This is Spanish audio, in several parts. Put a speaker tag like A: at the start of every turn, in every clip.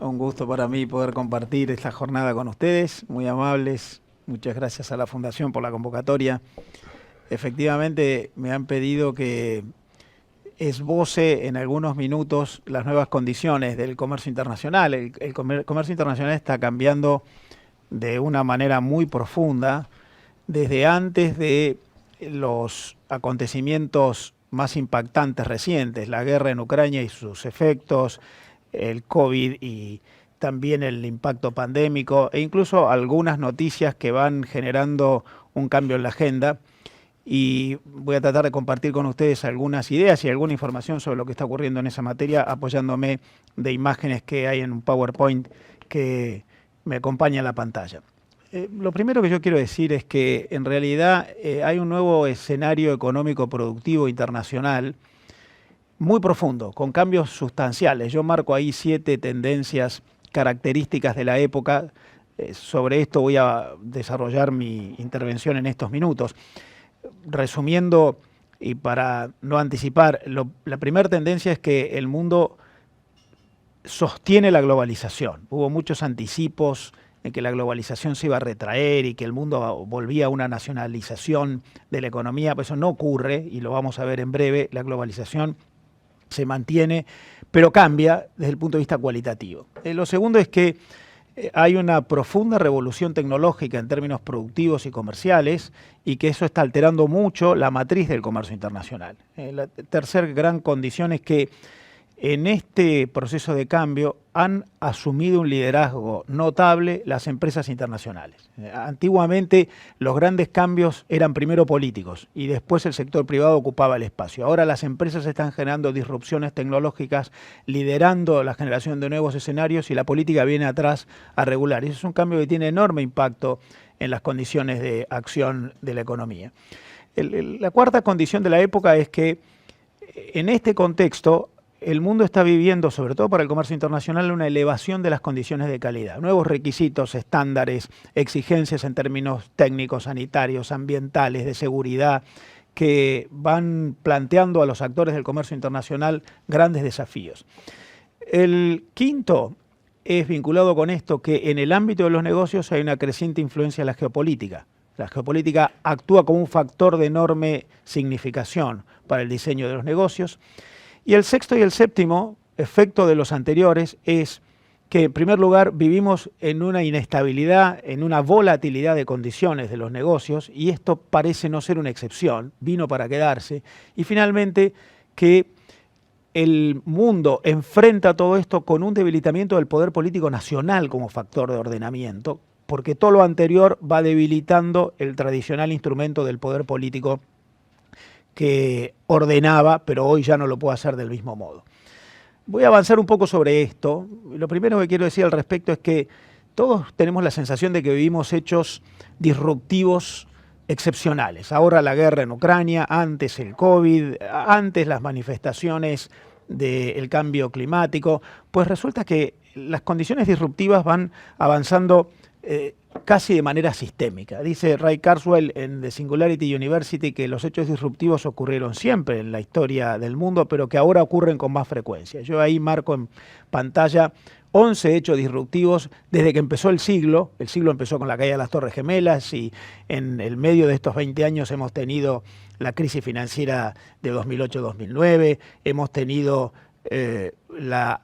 A: Un gusto para mí poder compartir esta jornada con ustedes, muy amables. Muchas gracias a la Fundación por la convocatoria. Efectivamente, me han pedido que esboce en algunos minutos las nuevas condiciones del comercio internacional. El comercio internacional está cambiando de una manera muy profunda desde antes de los acontecimientos más impactantes recientes, la guerra en Ucrania y sus efectos, el COVID y también el impacto pandémico e incluso algunas noticias que van generando un cambio en la agenda. Y voy a tratar de compartir con ustedes algunas ideas y alguna información sobre lo que está ocurriendo en esa materia, apoyándome de imágenes que hay en un PowerPoint que me acompaña en la pantalla. Lo primero que yo quiero decir es que en realidad hay un nuevo escenario económico productivo internacional muy profundo, con cambios sustanciales. Yo marco ahí 7 tendencias características de la época. Sobre esto voy a desarrollar mi intervención en estos minutos. Resumiendo, y para no anticipar, la primera tendencia es que el mundo sostiene la globalización. Hubo muchos anticipos en que la globalización se iba a retraer y que el mundo volvía a una nacionalización de la economía, pues eso no ocurre y lo vamos a ver en breve. La globalización se mantiene, pero cambia desde el punto de vista cualitativo. Lo segundo es que hay una profunda revolución tecnológica en términos productivos y comerciales y que eso está alterando mucho la matriz del comercio internacional. La tercera gran condición es que en este proceso de cambio han asumido un liderazgo notable las empresas internacionales. Antiguamente los grandes cambios eran primero políticos y después el sector privado ocupaba el espacio. Ahora las empresas están generando disrupciones tecnológicas, liderando la generación de nuevos escenarios y la política viene atrás a regular. Y eso es un cambio que tiene enorme impacto en las condiciones de acción de la economía. La cuarta condición de la época es que en este contexto el mundo está viviendo, sobre todo para el comercio internacional, una elevación de las condiciones de calidad. Nuevos requisitos, estándares, exigencias en términos técnicos, sanitarios, ambientales, de seguridad, que van planteando a los actores del comercio internacional grandes desafíos. El quinto es vinculado con esto, que en el ámbito de los negocios hay una creciente influencia de la geopolítica. La geopolítica actúa como un factor de enorme significación para el diseño de los negocios. Y el sexto y el séptimo efecto de los anteriores es que, en primer lugar, vivimos en una inestabilidad, en una volatilidad de condiciones de los negocios, y esto parece no ser una excepción, vino para quedarse. Y finalmente, que el mundo enfrenta todo esto con un debilitamiento del poder político nacional como factor de ordenamiento, porque todo lo anterior va debilitando el tradicional instrumento del poder político que ordenaba, pero hoy ya no lo puede hacer del mismo modo. Voy a avanzar un poco sobre esto. Lo primero que quiero decir al respecto es que todos tenemos la sensación de que vivimos hechos disruptivos excepcionales. Ahora la guerra en Ucrania, antes el COVID, antes las manifestaciones del cambio climático, pues resulta que las condiciones disruptivas van avanzando casi de manera sistémica. Dice Ray Kurzweil en The Singularity University que los hechos disruptivos ocurrieron siempre en la historia del mundo, pero que ahora ocurren con más frecuencia. Yo ahí marco en pantalla 11 hechos disruptivos desde que empezó el siglo. El siglo empezó con la caída de las Torres Gemelas y en el medio de estos 20 años hemos tenido la crisis financiera de 2008-2009, hemos tenido la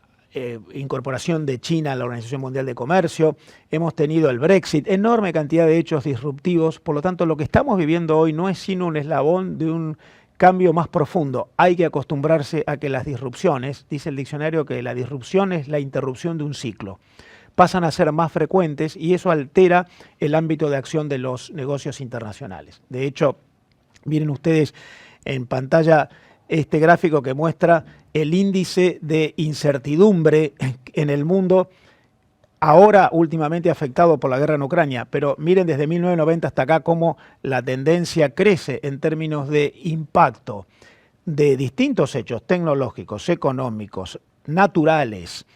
A: incorporación de China a la Organización Mundial de Comercio, hemos tenido el Brexit, enorme cantidad de hechos disruptivos. Por lo tanto, lo que estamos viviendo hoy no es sino un eslabón de un cambio más profundo. Hay que acostumbrarse a que las disrupciones, dice el diccionario que la disrupción es la interrupción de un ciclo, pasan a ser más frecuentes y eso altera el ámbito de acción de los negocios internacionales. De hecho, miren ustedes en pantalla este gráfico que muestra el índice de incertidumbre en el mundo, ahora últimamente afectado por la guerra en Ucrania, pero miren desde 1990 hasta acá cómo la tendencia crece en términos de impacto de distintos hechos tecnológicos, económicos, naturales,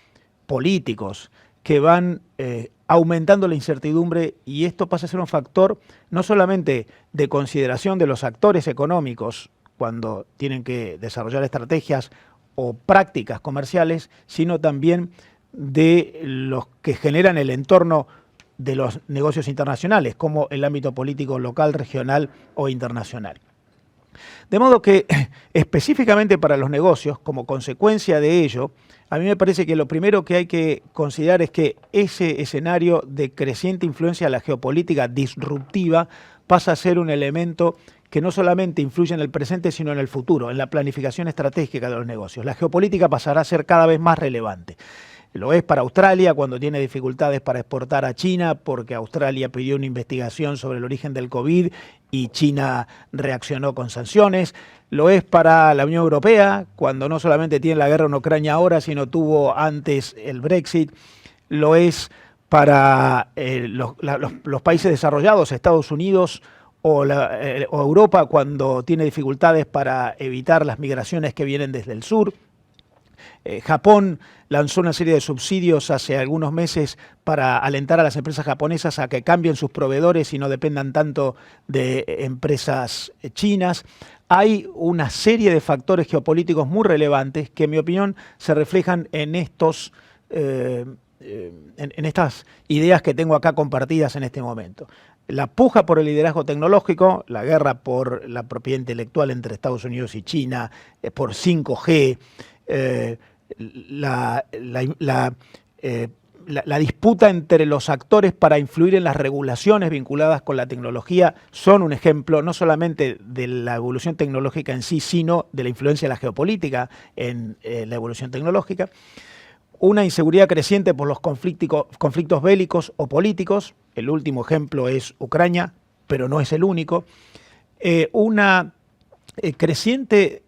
A: políticos, que van aumentando la incertidumbre, y esto pasa a ser un factor no solamente de consideración de los actores económicos cuando tienen que desarrollar estrategias o prácticas comerciales, sino también de los que generan el entorno de los negocios internacionales, como el ámbito político local, regional o internacional. De modo que, específicamente para los negocios, como consecuencia de ello, a mí me parece que lo primero que hay que considerar es que ese escenario de creciente influencia de la geopolítica disruptiva pasa a ser un elemento que no solamente influye en el presente, sino en el futuro, en la planificación estratégica de los negocios. La geopolítica pasará a ser cada vez más relevante. Lo es para Australia cuando tiene dificultades para exportar a China porque Australia pidió una investigación sobre el origen del COVID y China reaccionó con sanciones. Lo es para la Unión Europea cuando no solamente tiene la guerra en Ucrania ahora, sino tuvo antes el Brexit. Lo es para los países desarrollados, Estados Unidos o Europa cuando tiene dificultades para evitar las migraciones que vienen desde el sur. Japón lanzó una serie de subsidios hace algunos meses para alentar a las empresas japonesas a que cambien sus proveedores y no dependan tanto de empresas chinas. Hay una serie de factores geopolíticos muy relevantes que, en mi opinión, se reflejan en estas ideas que tengo acá compartidas en este momento. La puja por el liderazgo tecnológico, la guerra por la propiedad intelectual entre Estados Unidos y China, por 5G, la disputa entre los actores para influir en las regulaciones vinculadas con la tecnología son un ejemplo no solamente de la evolución tecnológica en sí, sino de la influencia de la geopolítica en la evolución tecnológica. Una inseguridad creciente por los conflictos bélicos o políticos, el último ejemplo es Ucrania, pero no es el único. Una creciente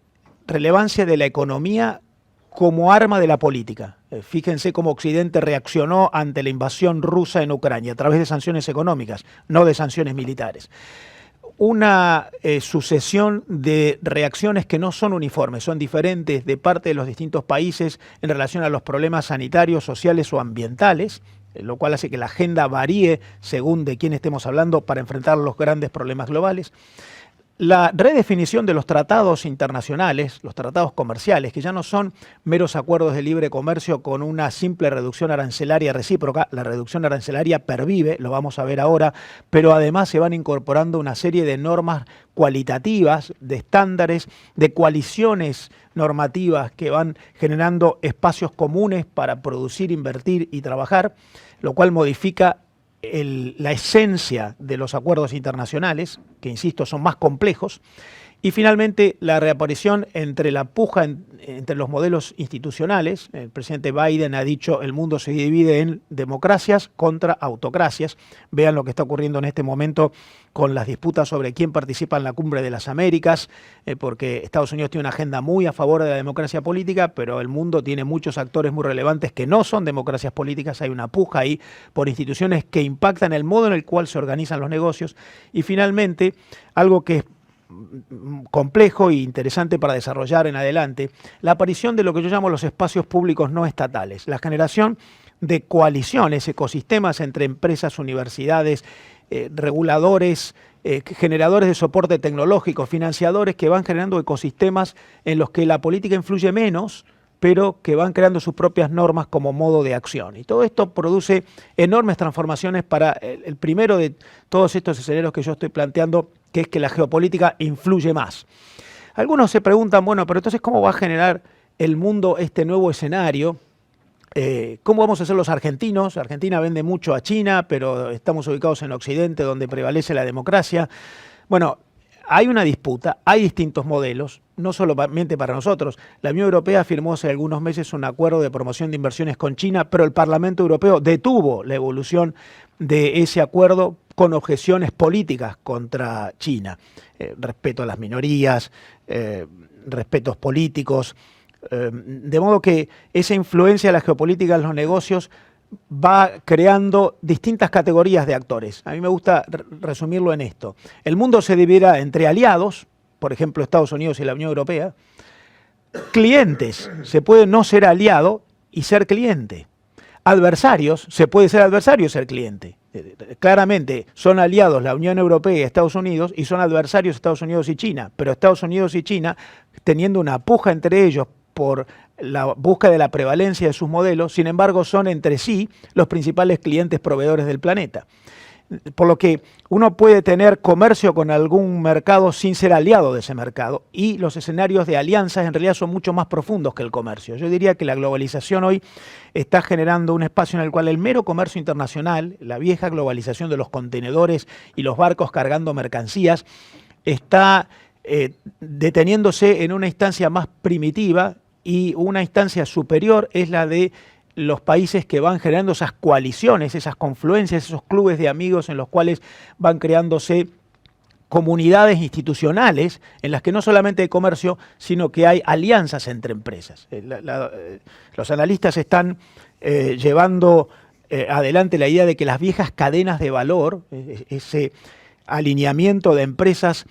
A: relevancia de la economía como arma de la política. Fíjense cómo Occidente reaccionó ante la invasión rusa en Ucrania a través de sanciones económicas, no de sanciones militares. Una sucesión de reacciones que no son uniformes, son diferentes de parte de los distintos países en relación a los problemas sanitarios, sociales o ambientales, lo cual hace que la agenda varíe según de quién estemos hablando para enfrentar los grandes problemas globales. La redefinición de los tratados internacionales, los tratados comerciales, que ya no son meros acuerdos de libre comercio con una simple reducción arancelaria recíproca, la reducción arancelaria pervive, lo vamos a ver ahora, pero además se van incorporando una serie de normas cualitativas, de estándares, de coaliciones normativas que van generando espacios comunes para producir, invertir y trabajar, lo cual modifica la esencia de los acuerdos internacionales, que insisto son más complejos, y finalmente la reaparición entre la puja entre los modelos institucionales. El presidente Biden ha dicho el mundo se divide en democracias contra autocracias. Vean lo que está ocurriendo en este momento con las disputas sobre quién participa en la Cumbre de las Américas, porque Estados Unidos tiene una agenda muy a favor de la democracia política, pero el mundo tiene muchos actores muy relevantes que no son democracias políticas. Hay una puja ahí por instituciones que impactan el modo en el cual se organizan los negocios. Y finalmente, algo que es complejo e interesante para desarrollar en adelante, la aparición de lo que yo llamo los espacios públicos no estatales, la generación de coaliciones, ecosistemas entre empresas, universidades, reguladores, generadores de soporte tecnológico, financiadores que van generando ecosistemas en los que la política influye menos, pero que van creando sus propias normas como modo de acción. Y todo esto produce enormes transformaciones para el primero de todos estos escenarios que yo estoy planteando, que es que la geopolítica influye más. Algunos se preguntan, bueno, pero entonces ¿cómo va a generar el mundo este nuevo escenario? ¿Cómo vamos a hacer los argentinos? Argentina vende mucho a China, pero estamos ubicados en Occidente, donde prevalece la democracia. Bueno, hay una disputa, hay distintos modelos, no solamente para nosotros. La Unión Europea firmó hace algunos meses un acuerdo de promoción de inversiones con China, pero el Parlamento Europeo detuvo la evolución de ese acuerdo con objeciones políticas contra China. Respeto a las minorías, respetos políticos. De modo que esa influencia de la geopolítica en los negocios va creando distintas categorías de actores. A mí me gusta resumirlo en esto. El mundo se dividirá entre aliados, por ejemplo Estados Unidos y la Unión Europea, clientes, se puede no ser aliado y ser cliente. Adversarios, se puede ser adversario y ser cliente. Claramente son aliados la Unión Europea y Estados Unidos y son adversarios Estados Unidos y China, pero Estados Unidos y China, teniendo una puja entre ellos por la búsqueda de la prevalencia de sus modelos, sin embargo son entre sí los principales clientes proveedores del planeta. Por lo que uno puede tener comercio con algún mercado sin ser aliado de ese mercado, y los escenarios de alianzas en realidad son mucho más profundos que el comercio. Yo diría que la globalización hoy está generando un espacio en el cual el mero comercio internacional, la vieja globalización de los contenedores y los barcos cargando mercancías, está deteniéndose en una instancia más primitiva, y una instancia superior es la de los países que van generando esas coaliciones, esas confluencias, esos clubes de amigos en los cuales van creándose comunidades institucionales en las que no solamente hay comercio, sino que hay alianzas entre empresas. Los analistas están llevando adelante la idea de que las viejas cadenas de valor, ese alineamiento de empresas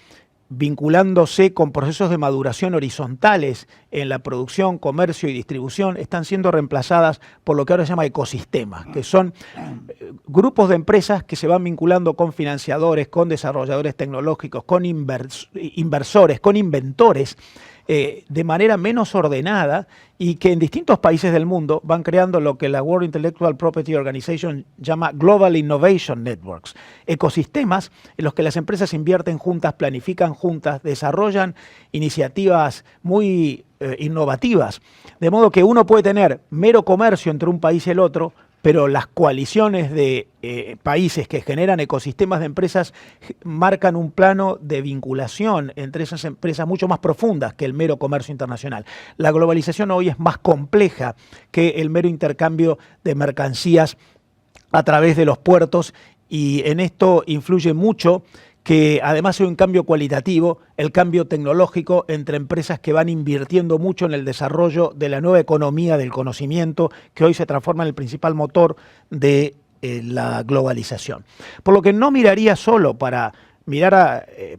A: vinculándose con procesos de maduración horizontales en la producción, comercio y distribución, están siendo reemplazadas por lo que ahora se llama ecosistemas, que son grupos de empresas que se van vinculando con financiadores, con desarrolladores tecnológicos, con inversores, con inventores, de manera menos ordenada, y que en distintos países del mundo van creando lo que la World Intellectual Property Organization llama Global Innovation Networks, ecosistemas en los que las empresas invierten juntas, planifican juntas, desarrollan iniciativas muy innovativas, de modo que uno puede tener mero comercio entre un país y el otro, pero las coaliciones de países que generan ecosistemas de empresas marcan un plano de vinculación entre esas empresas mucho más profundas que el mero comercio internacional. La globalización hoy es más compleja que el mero intercambio de mercancías a través de los puertos, y en esto influye mucho que además hay un cambio cualitativo, el cambio tecnológico entre empresas que van invirtiendo mucho en el desarrollo de la nueva economía del conocimiento, que hoy se transforma en el principal motor de la globalización. Por lo que no miraría solo para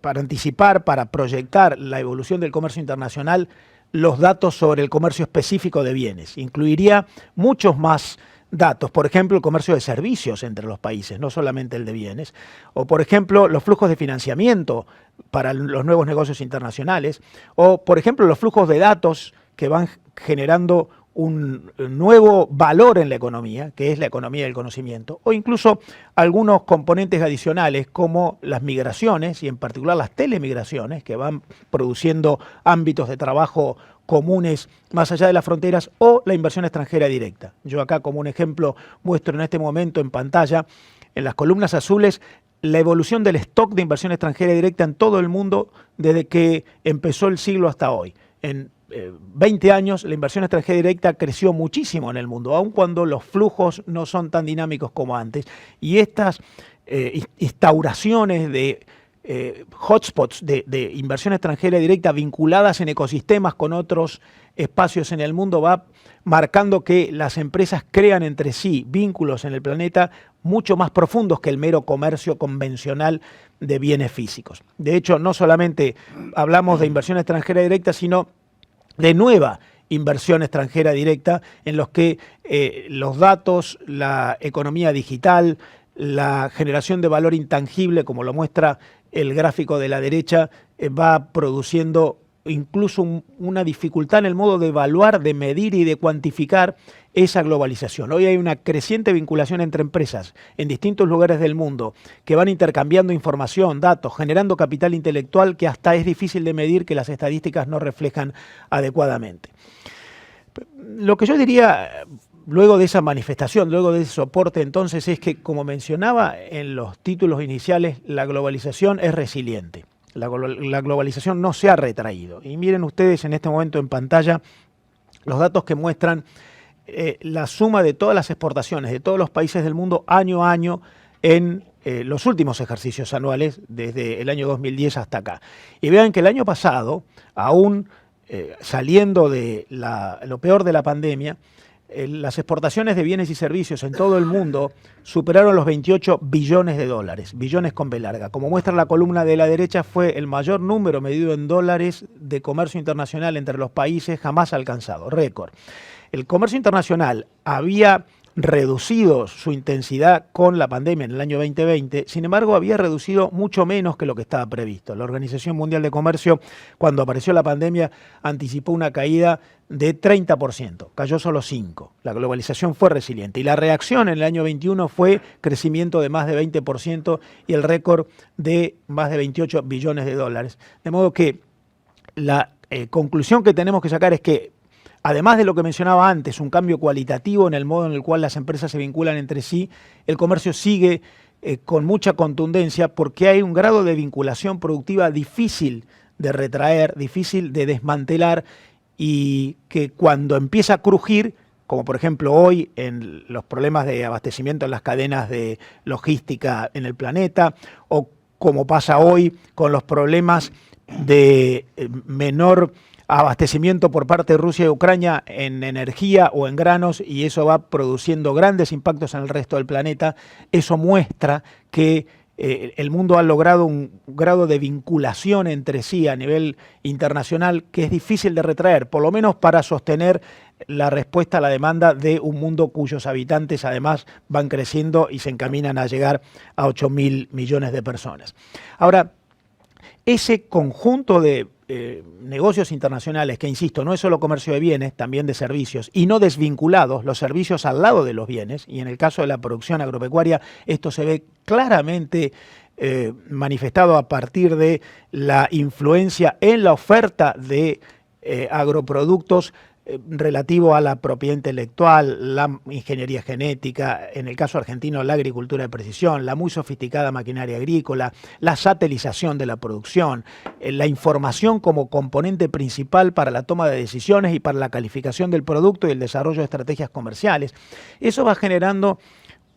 A: anticipar, para proyectar la evolución del comercio internacional, los datos sobre el comercio específico de bienes. Incluiría muchos más datos, por ejemplo, el comercio de servicios entre los países, no solamente el de bienes, o por ejemplo, los flujos de financiamiento para los nuevos negocios internacionales, o por ejemplo, los flujos de datos que van generando un nuevo valor en la economía, que es la economía del conocimiento, o incluso algunos componentes adicionales como las migraciones, y en particular las telemigraciones, que van produciendo ámbitos de trabajo comunes más allá de las fronteras, o la inversión extranjera directa. Yo acá como un ejemplo muestro en este momento en pantalla, en las columnas azules, la evolución del stock de inversión extranjera directa en todo el mundo desde que empezó el siglo hasta hoy. En 20 años la inversión extranjera directa creció muchísimo en el mundo, aun cuando los flujos no son tan dinámicos como antes. Y estas instauraciones de hotspots de inversión extranjera directa vinculadas en ecosistemas con otros espacios en el mundo va marcando que las empresas crean entre sí vínculos en el planeta mucho más profundos que el mero comercio convencional de bienes físicos. De hecho, no solamente hablamos de inversión extranjera directa, sino de nueva inversión extranjera directa, en los que los datos, la economía digital, la generación de valor intangible, como lo muestra el gráfico de la derecha, va produciendo incluso una dificultad en el modo de evaluar, de medir y de cuantificar esa globalización. Hoy hay una creciente vinculación entre empresas en distintos lugares del mundo que van intercambiando información, datos, generando capital intelectual que hasta es difícil de medir, que las estadísticas no reflejan adecuadamente. Lo que yo diría luego de esa manifestación, luego de ese soporte, entonces, es que, como mencionaba en los títulos iniciales, la globalización es resiliente. La globalización no se ha retraído. Y miren ustedes en este momento en pantalla los datos que muestran la suma de todas las exportaciones de todos los países del mundo año a año en los últimos ejercicios anuales, desde el año 2010 hasta acá. Y vean que el año pasado, aún saliendo de lo peor de la pandemia, las exportaciones de bienes y servicios en todo el mundo superaron los 28 billones de dólares, billones con B larga. Como muestra la columna de la derecha, fue el mayor número medido en dólares de comercio internacional entre los países jamás alcanzado, récord. El comercio internacional había reducido su intensidad con la pandemia en el año 2020, sin embargo había reducido mucho menos que lo que estaba previsto. La Organización Mundial de Comercio, cuando apareció la pandemia, anticipó una caída de 30%, cayó solo 5%. La globalización fue resiliente y la reacción en el año 21 fue crecimiento de más de 20% y el récord de más de 28 billones de dólares. De modo que la conclusión que tenemos que sacar es que, además de lo que mencionaba antes, un cambio cualitativo en el modo en el cual las empresas se vinculan entre sí, el comercio sigue con mucha contundencia porque hay un grado de vinculación productiva difícil de retraer, difícil de desmantelar y que cuando empieza a crujir, como por ejemplo hoy en los problemas de abastecimiento en las cadenas de logística en el planeta, o como pasa hoy con los problemas de menor abastecimiento por parte de Rusia y Ucrania en energía o en granos, y eso va produciendo grandes impactos en el resto del planeta. Eso muestra que el mundo ha logrado un grado de vinculación entre sí a nivel internacional que es difícil de retraer, por lo menos para sostener la respuesta a la demanda de un mundo cuyos habitantes además van creciendo y se encaminan a llegar a 8.000 millones de personas. Ahora, ese conjunto de negocios internacionales, que insisto, no es solo comercio de bienes, también de servicios, y no desvinculados, los servicios al lado de los bienes, y en el caso de la producción agropecuaria esto se ve claramente manifestado a partir de la influencia en la oferta de agroproductos relativo a la propiedad intelectual, la ingeniería genética, en el caso argentino la agricultura de precisión, la muy sofisticada maquinaria agrícola, la satelización de la producción, la información como componente principal para la toma de decisiones y para la calificación del producto y el desarrollo de estrategias comerciales. Eso va generando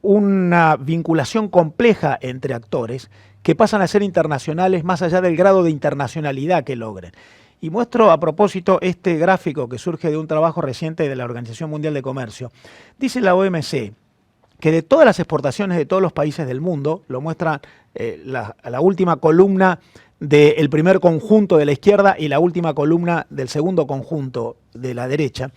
A: una vinculación compleja entre actores que pasan a ser internacionales más allá del grado de internacionalidad que logren. Y muestro a propósito este gráfico que surge de un trabajo reciente de la Organización Mundial de Comercio. Dice la OMC que de todas las exportaciones de todos los países del mundo, lo muestra la última columna del primer conjunto de la izquierda y la última columna del segundo conjunto de la derecha,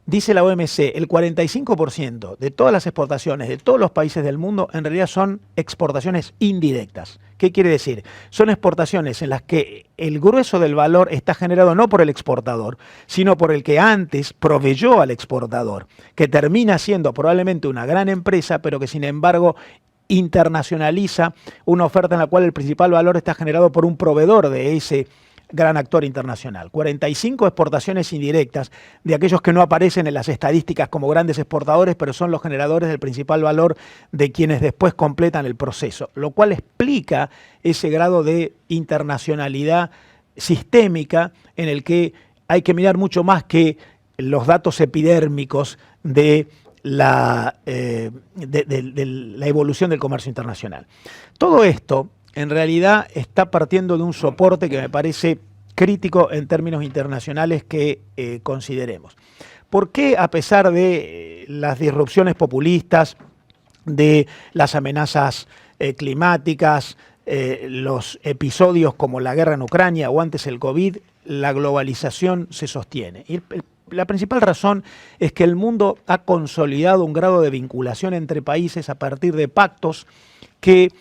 A: dice la OMC, el 45% de todas las exportaciones de todos los países del mundo en realidad son exportaciones indirectas. ¿Qué quiere decir? Son exportaciones en las que el grueso del valor está generado no por el exportador, sino por el que antes proveyó al exportador, que termina siendo probablemente una gran empresa, pero que sin embargo internacionaliza una oferta en la cual el principal valor está generado por un proveedor de ese gran actor internacional. 45 exportaciones indirectas de aquellos que no aparecen en las estadísticas como grandes exportadores, pero son los generadores del principal valor de quienes después completan el proceso, lo cual explica ese grado de internacionalidad sistémica en el que hay que mirar mucho más que los datos epidérmicos de la evolución del comercio internacional. Todo esto en realidad está partiendo de un soporte que me parece crítico en términos internacionales que consideremos. ¿Por qué, a pesar de las disrupciones populistas, de las amenazas climáticas, los episodios como la guerra en Ucrania o antes el COVID, la globalización se sostiene? Y la principal razón es que el mundo ha consolidado un grado de vinculación entre países a partir de pactos que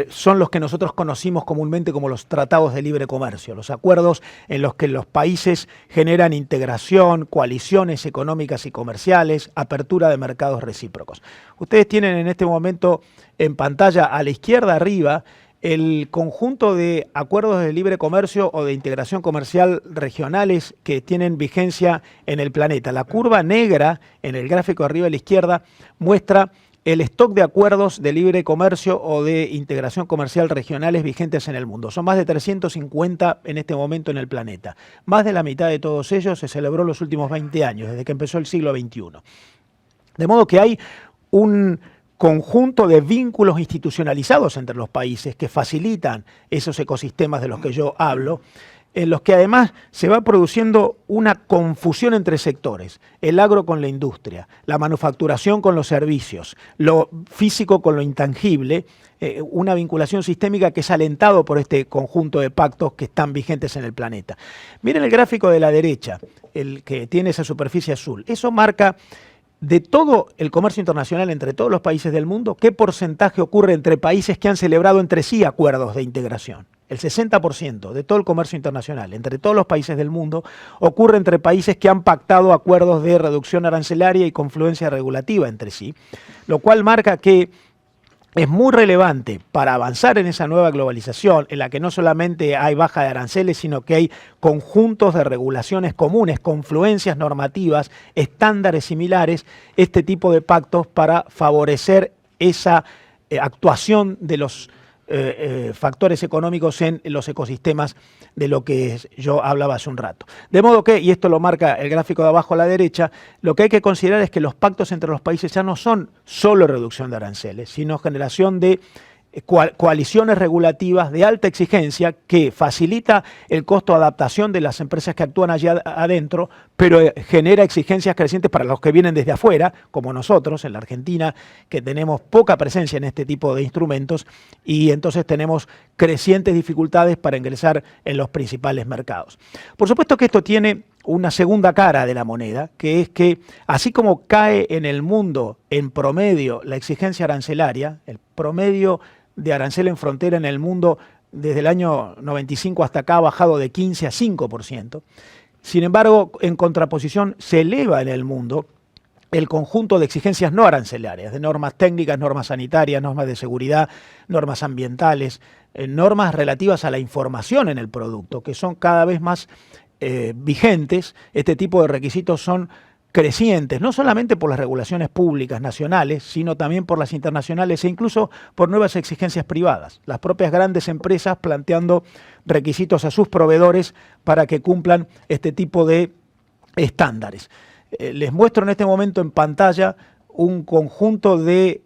A: son los que nosotros conocimos comúnmente como los tratados de libre comercio, los acuerdos en los que los países generan integración, coaliciones económicas y comerciales, apertura de mercados recíprocos. Ustedes tienen en este momento en pantalla a la izquierda arriba el conjunto de acuerdos de libre comercio o de integración comercial regionales que tienen vigencia en el planeta. La curva negra en el gráfico arriba a la izquierda muestra el stock de acuerdos de libre comercio o de integración comercial regionales vigentes en el mundo. Son más de 350 en este momento en el planeta. Más de la mitad de todos ellos se celebró en los últimos 20 años, desde que empezó el siglo XXI. De modo que hay un conjunto de vínculos institucionalizados entre los países que facilitan esos ecosistemas de los que yo hablo, en los que además se va produciendo una confusión entre sectores, el agro con la industria, la manufacturación con los servicios, lo físico con lo intangible, una vinculación sistémica que es alentado por este conjunto de pactos que están vigentes en el planeta. Miren el gráfico de la derecha, el que tiene esa superficie azul. Eso marca de todo el comercio internacional entre todos los países del mundo, ¿qué porcentaje ocurre entre países que han celebrado entre sí acuerdos de integración? El 60% de todo el comercio internacional entre todos los países del mundo ocurre entre países que han pactado acuerdos de reducción arancelaria y confluencia regulativa entre sí, lo cual marca que es muy relevante para avanzar en esa nueva globalización en la que no solamente hay baja de aranceles, sino que hay conjuntos de regulaciones comunes, confluencias normativas, estándares similares, este tipo de pactos para favorecer esa actuación de los factores económicos en los ecosistemas de lo que yo hablaba hace un rato. De modo que, y esto lo marca el gráfico de abajo a la derecha, lo que hay que considerar es que los pactos entre los países ya no son solo reducción de aranceles, sino generación de coaliciones regulativas de alta exigencia que facilita el costo de adaptación de las empresas que actúan allá adentro, pero genera exigencias crecientes para los que vienen desde afuera, como nosotros en la Argentina, que tenemos poca presencia en este tipo de instrumentos y entonces tenemos crecientes dificultades para ingresar en los principales mercados. Por supuesto que esto tiene una segunda cara de la moneda, que es que así como cae en el mundo en promedio la exigencia arancelaria, el promedio de arancel en frontera en el mundo desde el año 95 hasta acá ha bajado de 15 a 5%. Sin embargo, en contraposición, se eleva en el mundo el conjunto de exigencias no arancelarias, de normas técnicas, normas sanitarias, normas de seguridad, normas ambientales, normas relativas a la información en el producto, que son cada vez más vigentes. Este tipo de requisitos son crecientes, no solamente por las regulaciones públicas nacionales, sino también por las internacionales e incluso por nuevas exigencias privadas. Las propias grandes empresas planteando requisitos a sus proveedores para que cumplan este tipo de estándares. Les muestro en este momento en pantalla un conjunto de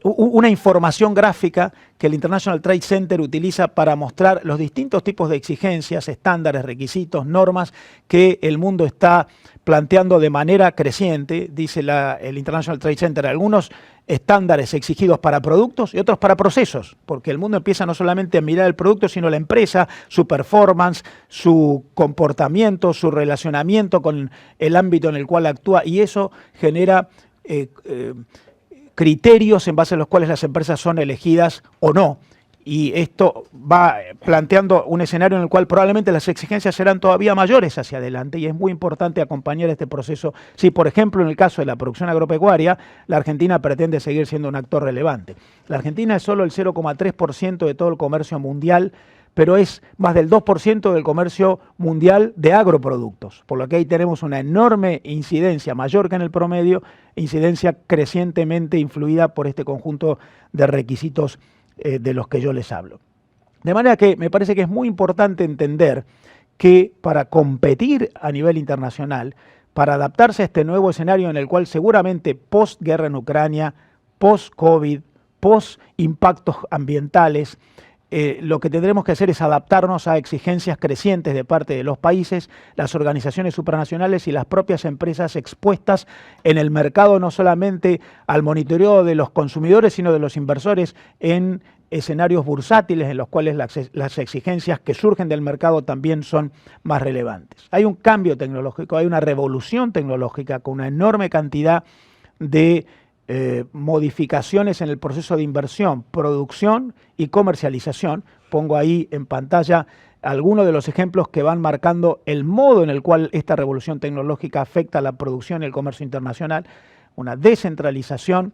A: una información gráfica que el International Trade Center utiliza para mostrar los distintos tipos de exigencias, estándares, requisitos, normas que el mundo está planteando de manera creciente, dice el International Trade Center, algunos estándares exigidos para productos y otros para procesos, porque el mundo empieza no solamente a mirar el producto, sino la empresa, su performance, su comportamiento, su relacionamiento con el ámbito en el cual actúa, y eso genera criterios en base a los cuales las empresas son elegidas o no. Y esto va planteando un escenario en el cual probablemente las exigencias serán todavía mayores hacia adelante y es muy importante acompañar este proceso. Si, por ejemplo, en el caso de la producción agropecuaria, la Argentina pretende seguir siendo un actor relevante. La Argentina es solo el 0,3% de todo el comercio mundial, pero es más del 2% del comercio mundial de agroproductos, por lo que ahí tenemos una enorme incidencia, mayor que en el promedio, incidencia crecientemente influida por este conjunto de requisitos de los que yo les hablo. De manera que me parece que es muy importante entender que para competir a nivel internacional, para adaptarse a este nuevo escenario en el cual seguramente post-guerra en Ucrania, post-COVID, post-impactos ambientales, lo que tendremos que hacer es adaptarnos a exigencias crecientes de parte de los países, las organizaciones supranacionales y las propias empresas expuestas en el mercado, no solamente al monitoreo de los consumidores, sino de los inversores en escenarios bursátiles en los cuales las exigencias que surgen del mercado también son más relevantes. Hay un cambio tecnológico, hay una revolución tecnológica con una enorme cantidad de modificaciones en el proceso de inversión, producción y comercialización. Pongo ahí en pantalla algunos de los ejemplos que van marcando el modo en el cual esta revolución tecnológica afecta a la producción y el comercio internacional, una descentralización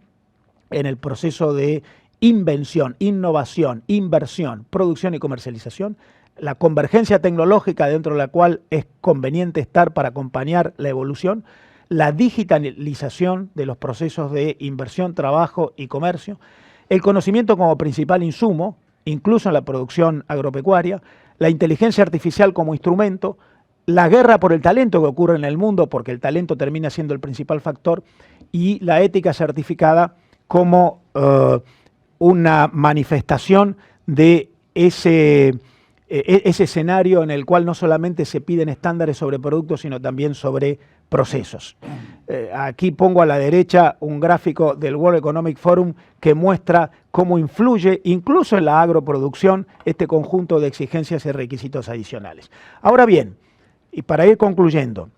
A: en el proceso de invención, innovación, inversión, producción y comercialización, la convergencia tecnológica dentro de la cual es conveniente estar para acompañar la evolución, la digitalización de los procesos de inversión, trabajo y comercio, el conocimiento como principal insumo, incluso en la producción agropecuaria, la inteligencia artificial como instrumento, la guerra por el talento que ocurre en el mundo, porque el talento termina siendo el principal factor, y la ética certificada como una manifestación de ese escenario en el cual no solamente se piden estándares sobre productos, sino también sobre procesos. Aquí pongo a la derecha un gráfico del World Economic Forum que muestra cómo influye incluso en la agroproducción este conjunto de exigencias y requisitos adicionales. Ahora bien, y para ir concluyendo,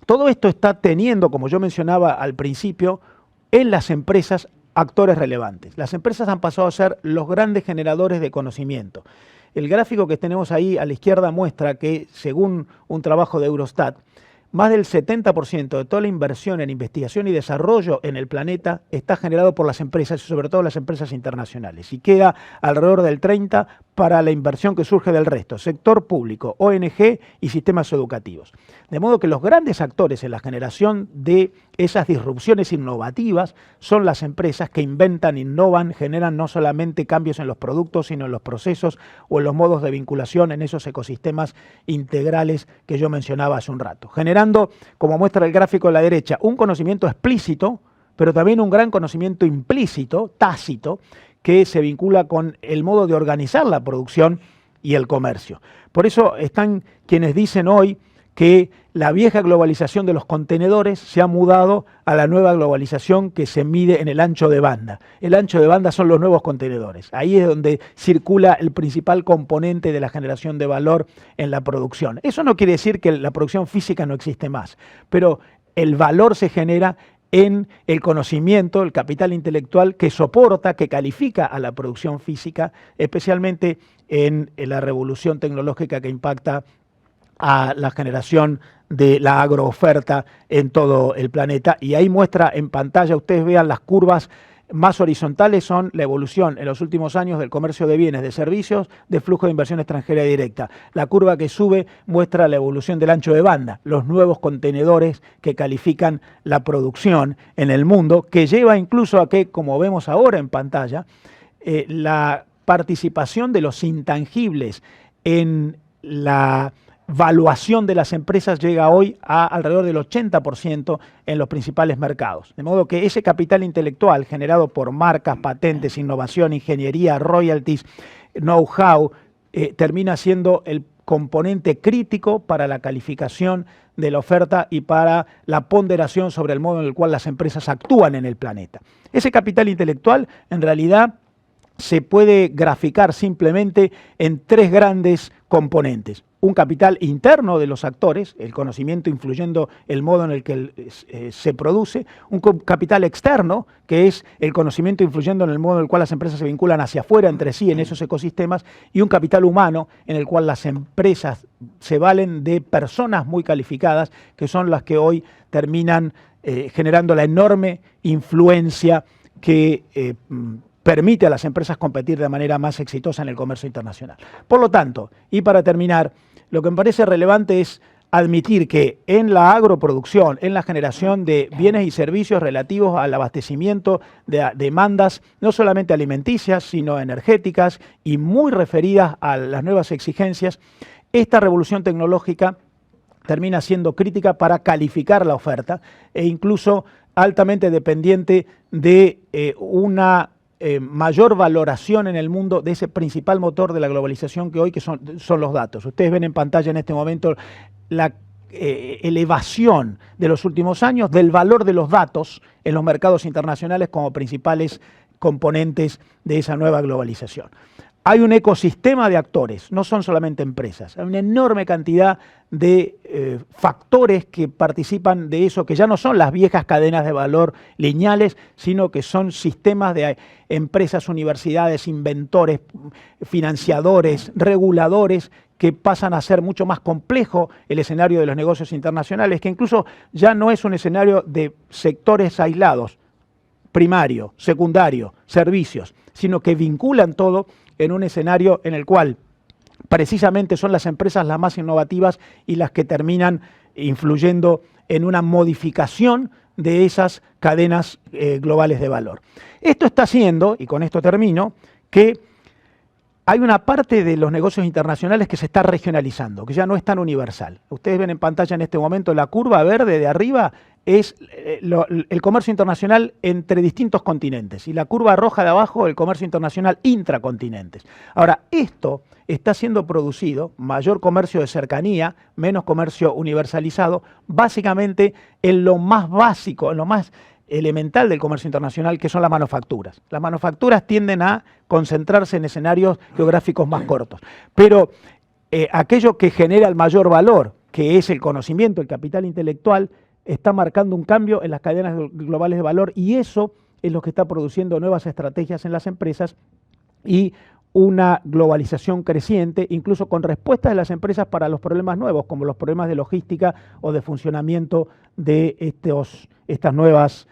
A: Todo esto está teniendo, como yo mencionaba al principio, en las empresas actores relevantes. Las empresas han pasado a ser los grandes generadores de conocimiento. El gráfico que tenemos ahí a la izquierda muestra que, según un trabajo de Eurostat, más del 70% de toda la inversión en investigación y desarrollo en el planeta está generado por las empresas y sobre todo las empresas internacionales. Y queda alrededor del 30% para la inversión que surge del resto, sector público, ONG y sistemas educativos. De modo que los grandes actores en la generación de esas disrupciones innovativas son las empresas que inventan, innovan, generan no solamente cambios en los productos, sino en los procesos o en los modos de vinculación en esos ecosistemas integrales que yo mencionaba hace un rato. Generando, como muestra el gráfico a la derecha, un conocimiento explícito, pero también un gran conocimiento implícito, tácito, que se vincula con el modo de organizar la producción y el comercio. Por eso están quienes dicen hoy que la vieja globalización de los contenedores se ha mudado a la nueva globalización que se mide en el ancho de banda. El ancho de banda son los nuevos contenedores. Ahí es donde circula el principal componente de la generación de valor en la producción. Eso no quiere decir que la producción física no existe más, pero el valor se genera en el conocimiento, el capital intelectual que soporta, que califica a la producción física, especialmente en la revolución tecnológica que impacta a la generación de la agrooferta en todo el planeta. Y ahí muestra en pantalla, ustedes vean las curvas más horizontales, son la evolución en los últimos años del comercio de bienes, de servicios, de flujo de inversión extranjera directa. La curva que sube muestra la evolución del ancho de banda, los nuevos contenedores que califican la producción en el mundo, que lleva incluso a que, como vemos ahora en pantalla, la participación de los intangibles en la valuación de las empresas llega hoy a alrededor del 80% en los principales mercados. De modo que ese capital intelectual generado por marcas, patentes, innovación, ingeniería, royalties, know-how, termina siendo el componente crítico para la calificación de la oferta y para la ponderación sobre el modo en el cual las empresas actúan en el planeta. Ese capital intelectual, en realidad, se puede graficar simplemente en tres grandes componentes. Un capital interno de los actores, el conocimiento influyendo el modo en el que se produce, un capital externo, que es el conocimiento influyendo en el modo en el cual las empresas se vinculan hacia afuera entre sí en esos ecosistemas, y un capital humano en el cual las empresas se valen de personas muy calificadas, que son las que hoy terminan generando la enorme influencia que permite a las empresas competir de manera más exitosa en el comercio internacional. Por lo tanto, y para terminar, lo que me parece relevante es admitir que en la agroproducción, en la generación de bienes y servicios relativos al abastecimiento de demandas, no solamente alimenticias, sino energéticas y muy referidas a las nuevas exigencias, esta revolución tecnológica termina siendo crítica para calificar la oferta e incluso altamente dependiente de una mayor valoración en el mundo de ese principal motor de la globalización que hoy que son los datos. Ustedes ven en pantalla en este momento la elevación de los últimos años del valor de los datos en los mercados internacionales como principales componentes de esa nueva globalización. Hay un ecosistema de actores, no son solamente empresas, hay una enorme cantidad de factores que participan de eso, que ya no son las viejas cadenas de valor lineales, sino que son sistemas de empresas, universidades, inventores, financiadores, reguladores, que pasan a ser mucho más complejo el escenario de los negocios internacionales, que incluso ya no es un escenario de sectores aislados, primario, secundario, servicios, sino que vinculan todo en un escenario en el cual precisamente son las empresas las más innovativas y las que terminan influyendo en una modificación de esas cadenas globales de valor. Esto está haciendo, y con esto termino, que hay una parte de los negocios internacionales que se está regionalizando, que ya no es tan universal. Ustedes ven en pantalla en este momento la curva verde de arriba es el comercio internacional entre distintos continentes y la curva roja de abajo el comercio internacional intracontinentes. Ahora, esto está siendo producido, mayor comercio de cercanía, menos comercio universalizado, básicamente en lo más básico, en lo más elemental del comercio internacional, que son las manufacturas. Las manufacturas tienden a concentrarse en escenarios geográficos más cortos, pero aquello que genera el mayor valor que es el conocimiento, el capital intelectual, está marcando un cambio en las cadenas globales de valor, y eso es lo que está produciendo nuevas estrategias en las empresas y una globalización creciente, incluso con respuestas de las empresas para los problemas nuevos, como los problemas de logística o de funcionamiento de estas nuevas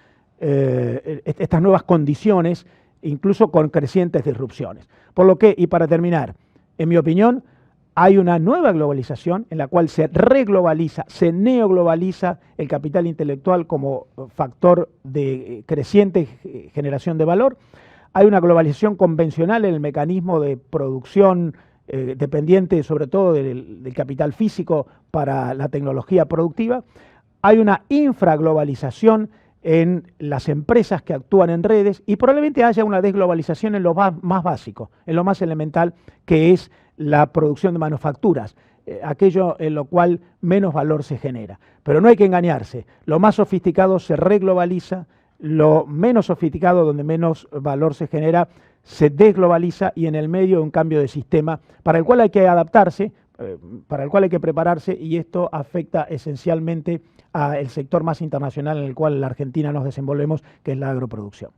A: condiciones, incluso con crecientes disrupciones. Por lo que, y para terminar, en mi opinión, hay una nueva globalización en la cual se reglobaliza, se neoglobaliza el capital intelectual como factor de creciente generación de valor. Hay una globalización convencional en el mecanismo de producción dependiente sobre todo del capital físico para la tecnología productiva. Hay una infraglobalización en las empresas que actúan en redes, y probablemente haya una desglobalización en lo más básico, en lo más elemental, que es la producción de manufacturas, aquello en lo cual menos valor se genera. Pero no hay que engañarse, lo más sofisticado se reglobaliza, lo menos sofisticado, donde menos valor se genera, se desglobaliza, y en el medio un cambio de sistema para el cual hay que adaptarse, para el cual hay que prepararse, y esto afecta esencialmente al sector más internacional en el cual en la Argentina nos desenvolvemos, que es la agroproducción.